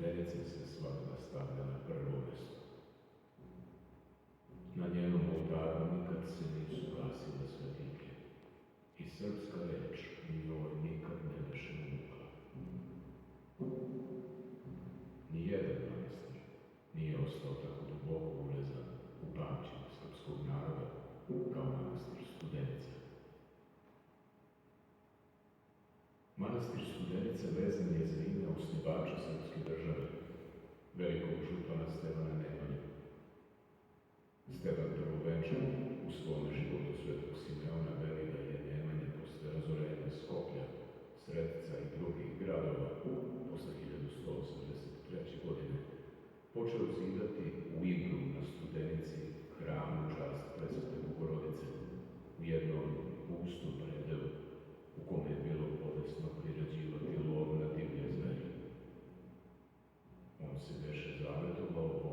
Studenice se svakda stavlja na prvo mesto. Na njenom oltaru nikad se nisu gasile svetike i srpska reč u njoj nikad ne beše umukla. Nijedan manastir nije ostao tako duboko urezan u pamćenje srpskog naroda kao manastir Studenica. Manastir Studenica vezan je za ime osnivača srpske države, velikog župana Stevana Nemanje. Stevan Prvovenčani u svome životu Svetog Simeona veli da je Nemanja posle razorenja Skoplja, Sretica i drugih gradova posle 1183. godine počeo zidati u Ibru na Studenici hram u čast Presvete Bogorodice u jednom pustom predelu u kome je bilo bolesno priređivati lov na divlje zverje. On se beše zavetovao